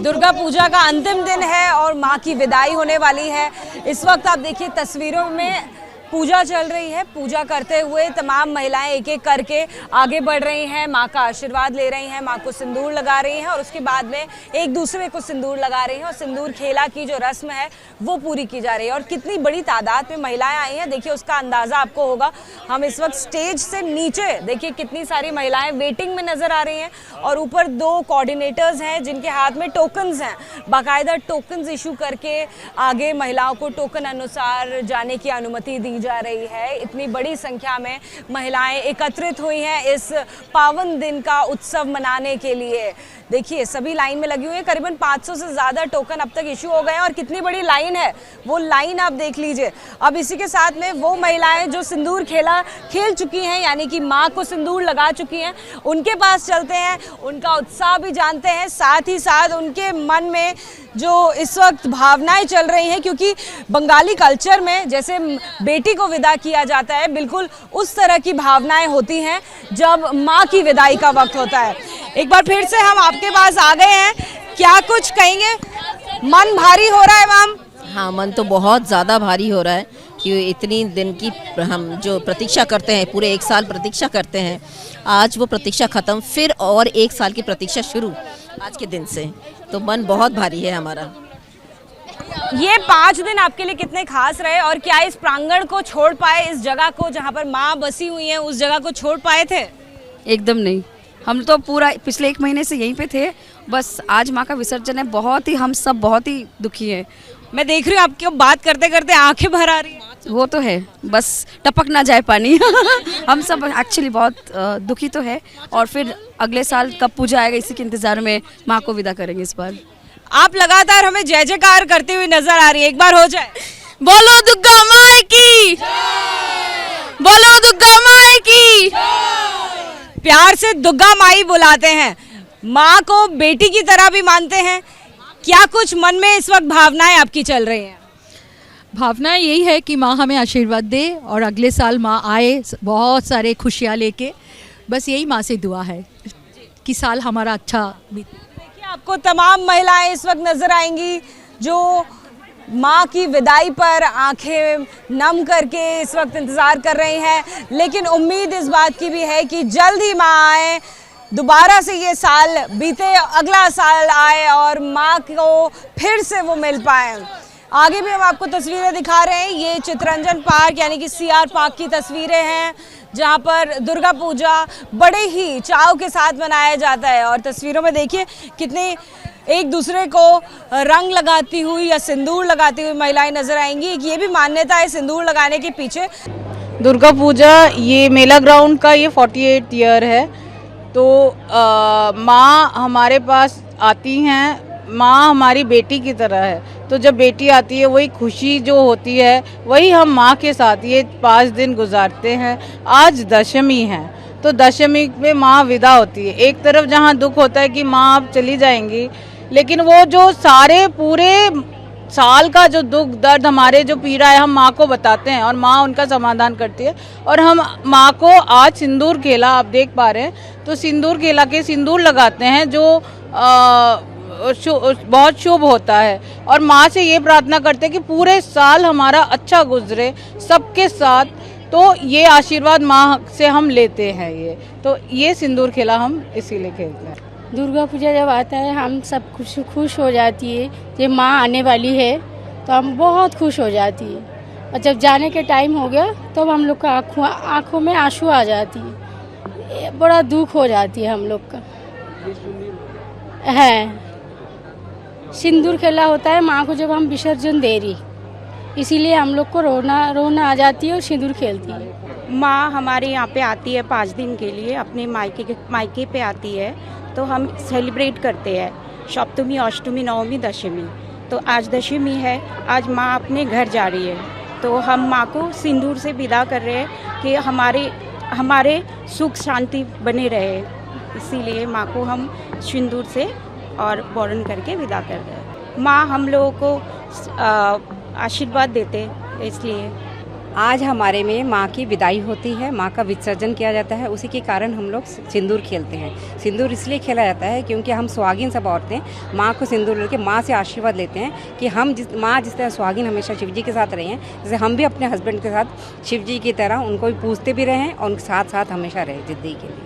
दुर्गा पूजा का अंतिम दिन है और माँ की विदाई होने वाली है। इस वक्त आप देखिए तस्वीरों में पूजा चल रही है। पूजा करते हुए तमाम महिलाएं एक एक करके आगे बढ़ रही हैं, माँ का आशीर्वाद ले रही हैं, माँ को सिंदूर लगा रही हैं और उसके बाद में एक दूसरे को सिंदूर लगा रही हैं और सिंदूर खेला की जो रस्म है वो पूरी की जा रही है। और कितनी बड़ी तादाद में महिलाएं आई हैं, देखिए उसका अंदाज़ा आपको होगा। हम इस वक्त स्टेज से नीचे देखिए कितनी सारी महिलाएं वेटिंग में नज़र आ रही हैं और ऊपर 2 कोऑर्डिनेटर्स हैं जिनके हाथ में टोकन्स हैं। बाकायदा टोकन्स इशू करके आगे महिलाओं को टोकन अनुसार जाने की अनुमति दी जा रही है। इतनी बड़ी संख्या में महिलाएं एकत्रित हुई हैं इस पावन दिन का उत्सव मनाने के लिए। देखिए सभी लाइन में लगी हुई है, करीबन 500 से ज़्यादा टोकन अब तक इशू हो गए हैं और कितनी बड़ी लाइन है वो लाइन आप देख लीजिए। अब इसी के साथ में वो महिलाएं जो सिंदूर खेल चुकी हैं, यानी कि माँ को सिंदूर लगा चुकी हैं, उनके पास चलते हैं, उनका उत्साह भी जानते हैं, साथ ही साथ उनके मन में जो इस वक्त भावनाएं चल रही हैं, क्योंकि बंगाली कल्चर में जैसे बेटी को विदा किया जाता है, बिल्कुल उस तरह की भावनाएं होती हैं जब माँ की विदाई का वक्त होता है। एक बार फिर से हम आपके पास आ गए हैं, क्या कुछ कहेंगे? मन भारी हो रहा है मैम? हाँ, मन तो बहुत ज़्यादा भारी हो रहा है कि इतनी दिन की हम जो प्रतीक्षा करते हैं, पूरे 1 साल प्रतीक्षा करते हैं, आज वो प्रतीक्षा ख़त्म, फिर और 1 साल की प्रतीक्षा शुरू आज के दिन से। तो मन बहुत भारी है हमारा। ये 5 दिन आपके लिए कितने खास रहे और क्या इस प्रांगण को छोड़ पाए, इस जगह को जहाँ पर माँ बसी हुई है उस जगह को छोड़ पाए थे? एकदम नहीं, हम तो पूरा पिछले 1 महीने से यहीं पे थे। बस आज माँ का विसर्जन है, बहुत ही हम सब बहुत ही दुखी हैं। मैं देख रही हूँ आपकी बात करते करते आंखें भर आ रही हैं। वो तो है, बस टपक ना जाए पानी। हम सब एक्चुअली बहुत दुखी तो है और फिर अगले साल कब पूजा आएगा इसी के इंतज़ार में माँ को विदा करेंगे इस बार। आप लगातार हमें जय जयकार करते हुए नजर आ रही है, एक बार हो जाए। बोलो दुर्गा माँ की, बोलो दुर्गा माँ की। प्यार से दुर्गा माई बुलाते हैं, माँ को बेटी की तरह भी मानते हैं। क्या कुछ मन में इस वक्त भावनाएं आपकी चल रही हैं? भावनाएं यही है कि माँ हमें आशीर्वाद दे और अगले साल माँ आए बहुत सारे खुशियाँ लेके। बस यही माँ से दुआ है कि साल हमारा अच्छा बीते। देखिए आपको तमाम महिलाएं इस वक्त नजर आएंगी जो माँ की विदाई पर आंखें नम करके इस वक्त इंतज़ार कर रही हैं, लेकिन उम्मीद इस बात की भी है कि जल्द ही माँ आए, दोबारा से ये साल बीते, अगला साल आए और माँ को फिर से वो मिल पाए। आगे भी हम आपको तस्वीरें दिखा रहे हैं, ये चित्तरंजन पार्क यानी कि CR पार्क की तस्वीरें हैं जहाँ पर दुर्गा पूजा बड़े ही चाव के साथ मनाया जाता है। और तस्वीरों में देखिए कितने एक दूसरे को रंग लगाती हुई या सिंदूर लगाती हुई महिलाएं नजर आएंगी। ये भी मान्यता है सिंदूर लगाने के पीछे। दुर्गा पूजा ये मेला ग्राउंड का ये 48 ईयर है। तो माँ हमारे पास आती हैं, माँ हमारी बेटी की तरह है। तो जब बेटी आती है वही खुशी जो होती है वही हम माँ के साथ ये 5 दिन गुजारते हैं। आज दशमी है तो दशमी पे माँ विदा होती है। एक तरफ जहाँ दुख होता है कि माँ अब चली जाएंगी, लेकिन वो जो सारे पूरे साल का जो दुख दर्द हमारे जो पीड़ा है हम माँ को बताते हैं और माँ उनका समाधान करती है। और हम माँ को आज सिंदूर खेला आप देख पा रहे हैं, तो सिंदूर खेला के सिंदूर लगाते हैं जो बहुत शुभ होता है। और माँ से ये प्रार्थना करते हैं कि पूरे साल हमारा अच्छा गुजरे सबके साथ। तो ये आशीर्वाद माँ से हम लेते हैं। ये सिंदूर खेला हम इसीलिए खेलते हैं। दुर्गा पूजा जब आता है हम सब खुश हो जाती है, जब माँ आने वाली है तो हम बहुत खुश हो जाती है। और जब जाने के टाइम हो गया तो हम लोग का आँखों में आंसू आ जाती है, बड़ा दुख हो जाती है हम लोग का। है सिंदूर खेला होता है माँ को जब हम विसर्जन दे रही, इसीलिए हम लोग को रोना आ जाती है और सिंदूर खेलती है। माँ हमारे यहाँ पे आती है 5 दिन के लिए, अपने मायके पे आती है, तो हम सेलिब्रेट करते हैं सप्तमी, अष्टमी, नवमी, दशमी। तो आज दशमी है, आज माँ अपने घर जा रही है, तो हम माँ को सिंदूर से विदा कर रहे हैं कि हमारे सुख शांति बने रहे। इसीलिए माँ को हम सिंदूर से और वरण करके विदा कर रहे हैं। माँ हम लोगों को आशीर्वाद देते, इसलिए आज हमारे में माँ की विदाई होती है, माँ का विसर्जन किया जाता है। उसी के कारण हम लोग सिंदूर खेलते हैं। सिंदूर इसलिए खेला जाता है क्योंकि हम सुहागिन सब औरतें माँ को सिंदूर लेके माँ से आशीर्वाद लेते हैं कि हम माँ जिस तरह सुहागिन हमेशा शिव जी के साथ रहे हैं, जैसे हम भी अपने हस्बैंड के साथ शिव जी की तरह उनको भी पूजते भी रहे हैं और उनके साथ साथ हमेशा रहे ज़िंदगी के लिए।